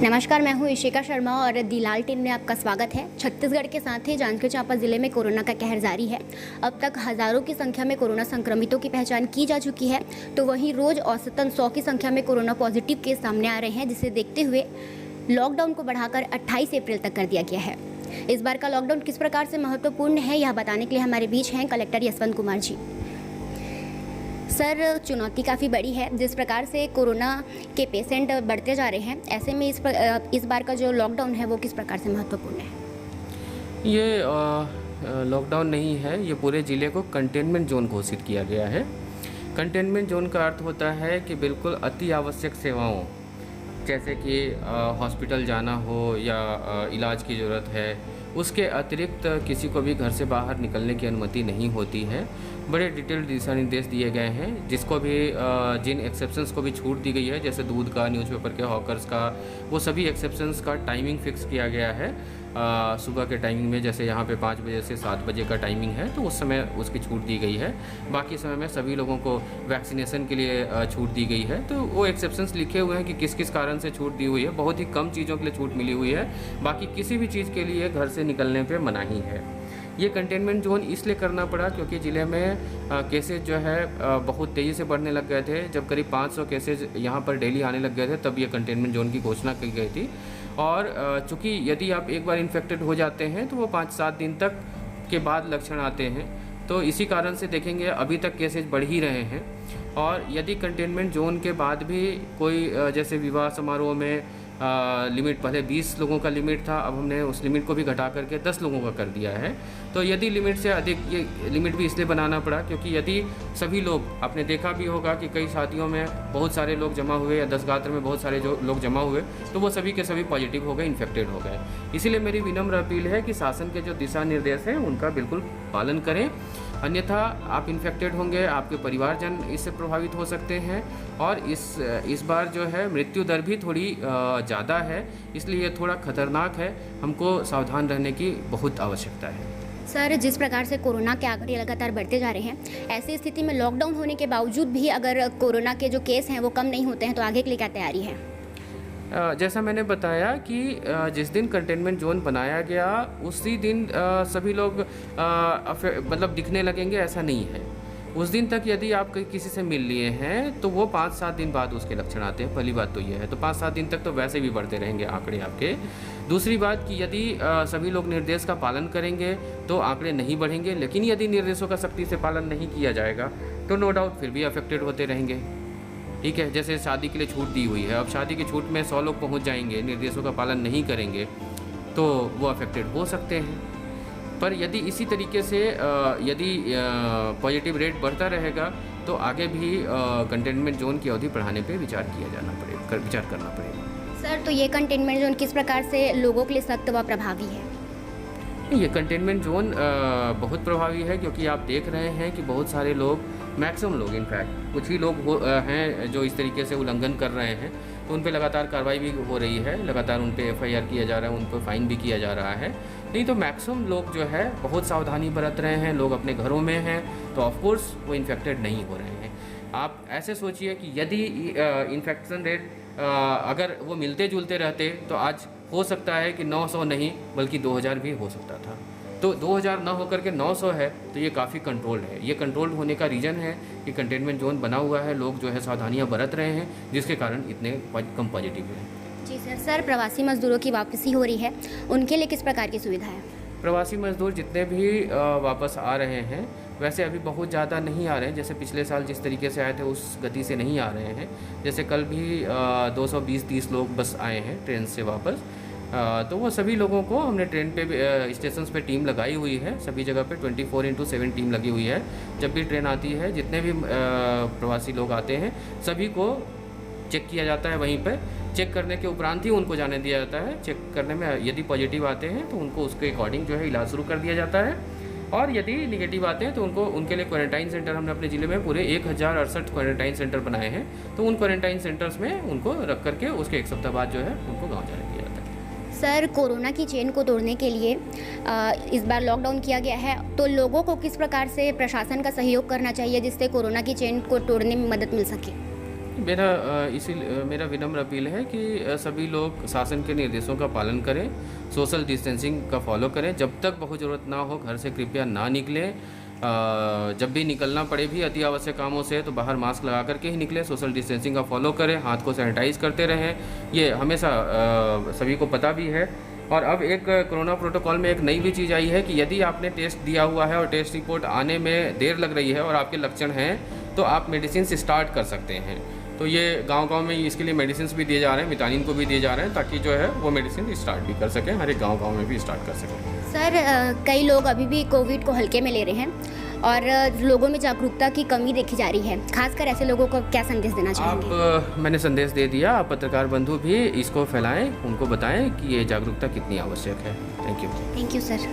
नमस्कार, मैं हूँ इशिका शर्मा और दी लाल टीम में आपका स्वागत है। छत्तीसगढ़ के साथ ही जांजगीर चांपा जिले में कोरोना का कहर जारी है। अब तक हज़ारों की संख्या में कोरोना संक्रमितों की पहचान की जा चुकी है, तो वहीं रोज़ औसतन 100 की संख्या में कोरोना पॉजिटिव केस सामने आ रहे हैं, जिसे देखते हुए लॉकडाउन को बढ़ाकर 28 अप्रैल तक कर दिया गया है। इस बार का लॉकडाउन किस प्रकार से महत्वपूर्ण है, यह बताने के लिए हमारे बीच हैं कलेक्टर यशवंत कुमार जी। सर, चुनौती काफ़ी बड़ी है। जिस प्रकार से कोरोना के पेशेंट बढ़ते जा रहे हैं, ऐसे में इस बार का जो लॉकडाउन है वो किस प्रकार से महत्वपूर्ण है? ये लॉकडाउन नहीं है, ये पूरे ज़िले को कंटेनमेंट जोन घोषित किया गया है। कंटेनमेंट जोन का अर्थ होता है कि बिल्कुल अति आवश्यक सेवाओं जैसे कि हॉस्पिटल जाना हो या इलाज की ज़रूरत है, उसके अतिरिक्त किसी को भी घर से बाहर निकलने की अनुमति नहीं होती है। बड़े डिटेल्ड दिशा निर्देश दिए गए हैं, जिसको भी जिन एक्सेप्शंस को भी छूट दी गई है, जैसे दूध का, न्यूज़पेपर के हॉकर्स का, वो सभी एक्सेप्शंस का टाइमिंग फिक्स किया गया है। सुबह के टाइमिंग में जैसे यहाँ पे 5 बजे से 7 बजे का टाइमिंग है, तो उस समय उसकी छूट दी गई है। बाकी समय में सभी लोगों को वैक्सीनेशन के लिए छूट दी गई है। तो वो एक्सेप्शंस लिखे हुए हैं कि किस किस कारण से छूट दी हुई है। बहुत ही कम चीज़ों के लिए छूट मिली हुई है, बाकी किसी भी चीज़ के लिए घर से निकलने पर मनाही है। ये कंटेनमेंट जोन इसलिए करना पड़ा क्योंकि ज़िले में केसेज जो है बहुत तेज़ी से बढ़ने लग गए थे। जब करीब 500 केसेज यहाँ पर डेली आने लग गए थे, तब ये कंटेनमेंट जोन की घोषणा की गई थी। और चूँकि यदि आप एक बार इन्फेक्टेड हो जाते हैं तो वो 5-7 दिन तक के बाद लक्षण आते हैं, तो इसी कारण से देखेंगे अभी तक केसेज बढ़ ही रहे हैं। और यदि कंटेनमेंट जोन के बाद भी कोई जैसे विवाह समारोह में लिमिट पहले 20 लोगों का लिमिट था, अब हमने उस लिमिट को भी घटा करके 10 लोगों का कर दिया है। तो यदि लिमिट से अधिक, ये लिमिट भी इसलिए बनाना पड़ा क्योंकि यदि सभी लोग, आपने देखा भी होगा कि कई शादियों में बहुत सारे लोग जमा हुए या 10 गात्र में बहुत सारे जो लोग जमा हुए, तो वो सभी के सभी पॉजिटिव हो गए, इन्फेक्टेड हो गए। इसीलिए मेरी विनम्र अपील है कि शासन के जो दिशा निर्देश हैं उनका बिल्कुल पालन करें, अन्यथा आप इन्फेक्टेड होंगे, आपके परिवारजन इससे प्रभावित हो सकते हैं। और इस बार जो है मृत्यु दर भी थोड़ी ज़्यादा है, इसलिए ये थोड़ा खतरनाक है। हमको सावधान रहने की बहुत आवश्यकता है। सर, जिस प्रकार से कोरोना के आंकड़े लगातार बढ़ते जा रहे हैं, ऐसी स्थिति में लॉकडाउन होने के बावजूद भी अगर कोरोना के जो केस हैं वो कम नहीं होते हैं, तो आगे के लिए क्या तैयारी है? जैसा मैंने बताया कि जिस दिन कंटेनमेंट जोन बनाया गया उसी दिन सभी लोग मतलब दिखने लगेंगे, ऐसा नहीं है। उस दिन तक यदि आप किसी से मिल लिए हैं तो वो 5-7 दिन बाद उसके लक्षण आते हैं। पहली बात तो ये है, तो 5-7 दिन तक तो वैसे भी बढ़ते रहेंगे आंकड़े आपके। दूसरी बात कि यदि सभी लोग निर्देश का पालन करेंगे तो आंकड़े नहीं बढ़ेंगे, लेकिन यदि निर्देशों का सख्ती से पालन नहीं किया जाएगा तो नो डाउट फिर भी अफेक्टेड होते रहेंगे। ठीक है, जैसे शादी के लिए छूट दी हुई है, अब शादी की छूट में 100 लोग पहुंच जाएंगे, निर्देशों का पालन नहीं करेंगे तो वो अफेक्टेड हो सकते हैं। पर यदि इसी तरीके से यदि पॉजिटिव रेट बढ़ता रहेगा तो आगे भी कंटेनमेंट जोन की अवधि बढ़ाने पे विचार करना पड़ेगा। सर, तो ये कंटेनमेंट जोन किस प्रकार से लोगों के लिए सख्त व प्रभावी है? ये कंटेनमेंट जोन बहुत प्रभावी है क्योंकि आप देख रहे हैं कि बहुत सारे लोग, मैक्सिमम लोग, इनफैक्ट कुछ ही लोग हैं जो इस तरीके से उल्लंघन कर रहे हैं, तो उन पे लगातार कार्रवाई भी हो रही है, लगातार उन पे FIR किया जा रहा है, उन पर फाइन भी किया जा रहा है। नहीं तो मैक्सिमम लोग जो है बहुत सावधानी बरत रहे हैं, लोग अपने घरों में हैं, तो ऑफकोर्स वो इन्फेक्टेड नहीं हो रहे हैं। आप ऐसे सोचिए कि यदि इन्फेक्शन रेट अगर वो मिलते जुलते रहते तो आज हो सकता है कि 900 नहीं बल्कि 2000 भी हो सकता था। तो 2000 ना होकर के 900 है, तो ये काफ़ी कंट्रोल्ड है। ये कंट्रोल्ड होने का रीज़न है कि कंटेनमेंट जोन बना हुआ है, लोग जो है सावधानियां बरत रहे हैं, जिसके कारण इतने कम पॉजिटिव हैं। जी सर, प्रवासी मजदूरों की वापसी हो रही है, उनके लिए किस प्रकार की सुविधा है? प्रवासी मजदूर जितने भी वापस आ रहे हैं, वैसे अभी बहुत ज़्यादा नहीं आ रहे हैं। जैसे पिछले साल जिस तरीके से आए थे उस गति से नहीं आ रहे हैं। जैसे कल भी 220-30 लोग बस आए हैं ट्रेन से वापस। तो वो सभी लोगों को हमने ट्रेन पे स्टेशन पे टीम लगाई हुई है, सभी जगह पे 24/7 टीम लगी हुई है। जब भी ट्रेन आती है, जितने भी प्रवासी लोग आते हैं, सभी को चेक किया जाता है वहीं पर। चेक करने के उपरांत ही उनको जाने दिया जाता है। चेक करने में यदि पॉजिटिव आते हैं तो उनको उसके अकॉर्डिंग जो है इलाज शुरू कर दिया जाता है, और यदि निगेटिव आते हैं तो उनके लिए क्वारंटाइन सेंटर हमने अपने ज़िले में पूरे 1068 क्वारंटाइन सेंटर बनाए हैं। तो उन क्वारंटाइन सेंटर्स में उनको रख करके उसके 1 सप्ताह बाद जो है उनको गाँव जाने दिया जाता है। सर, कोरोना की चेन को तोड़ने के लिए इस बार लॉकडाउन किया गया है, तो लोगों को किस प्रकार से प्रशासन का सहयोग करना चाहिए जिससे कोरोना की चेन को तोड़ने में मदद मिल सके? मेरा विनम्र अपील है कि सभी लोग शासन के निर्देशों का पालन करें, सोशल डिस्टेंसिंग का फॉलो करें। जब तक बहुत ज़रूरत ना हो घर से कृपया ना निकलें। जब भी निकलना पड़े भी अति आवश्यक कामों से तो बाहर मास्क लगा करके ही निकलें, सोशल डिस्टेंसिंग का फॉलो करें, हाथ को सैनिटाइज करते रहें। ये हमेशा सभी को पता भी है। और अब एक कोरोना प्रोटोकॉल में एक नई भी चीज़ आई है कि यदि आपने टेस्ट दिया हुआ है और टेस्ट रिपोर्ट आने में देर लग रही है और आपके लक्षण हैं तो आप मेडिसिन स्टार्ट कर सकते हैं। तो ये गांव-गांव में इसके लिए मेडिसिन भी दिए जा रहे हैं, विटामिन को भी दिए जा रहे हैं ताकि जो है वो मेडिसिन स्टार्ट भी कर सकें, हर एक गांव-गांव में भी स्टार्ट कर सकें। सर कई लोग अभी भी कोविड को हल्के में ले रहे हैं और लोगों में जागरूकता की कमी देखी जा रही है, खासकर ऐसे लोगों को क्या संदेश देना चाहेंगे? मैंने संदेश दे दिया, आप पत्रकार बंधु भी इसको फैलाएं, उनको बताएं कि ये जागरूकता कितनी आवश्यक है। Thank you sir.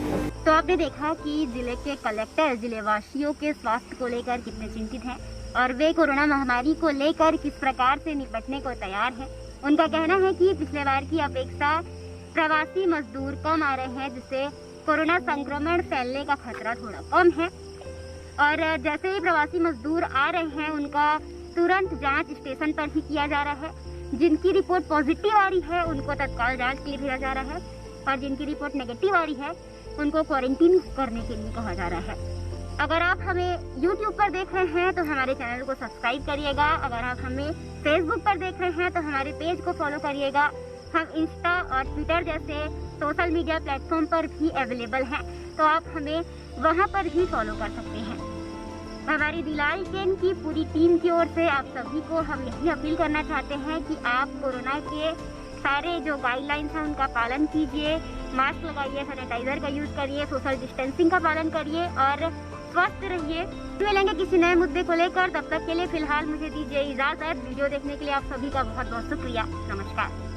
तो आपने देखा कि जिले के कलेक्टर जिलेवासियों के स्वास्थ्य को लेकर कितने चिंतित हैं और वे कोरोना महामारी को लेकर किस प्रकार से निपटने को तैयार हैं। उनका कहना है कि पिछले बार की अपेक्षा प्रवासी मजदूर कम आ रहे हैं, जिससे कोरोना संक्रमण फैलने का खतरा थोड़ा कम है। और जैसे ही प्रवासी मजदूर आ रहे हैं उनका तुरंत जांच स्टेशन पर ही किया जा रहा है। जिनकी रिपोर्ट पॉजिटिव आ रही है उनको तत्काल जांच के लिए भेजा जा रहा है और जिनकी रिपोर्ट नेगेटिव आ रही है उनको क्वारंटीन करने के लिए कहा जा रहा है। अगर आप हमें YouTube पर देख रहे हैं तो हमारे चैनल को सब्सक्राइब करिएगा। अगर आप हमें Facebook पर देख रहे हैं तो हमारे पेज को फॉलो करिएगा। हम इंस्टा और ट्विटर जैसे सोशल मीडिया प्लेटफॉर्म पर भी अवेलेबल हैं, तो आप हमें वहां पर भी फॉलो कर सकते हैं। हमारी दिलाल टेन की पूरी टीम की ओर से आप सभी को हम यही अपील करना चाहते हैं कि आप कोरोना के सारे जो गाइडलाइंस हैं उनका पालन कीजिए, मास्क लगाइए, सैनिटाइजर का यूज़ करिए, सोशल डिस्टेंसिंग का पालन करिए और स्वस्थ रहिए। मिलेंगे किसी नए मुद्दे को लेकर, तब तक के लिए फिलहाल मुझे दीजिए इजाज़त। वीडियो देखने के लिए आप सभी का बहुत बहुत शुक्रिया। नमस्कार।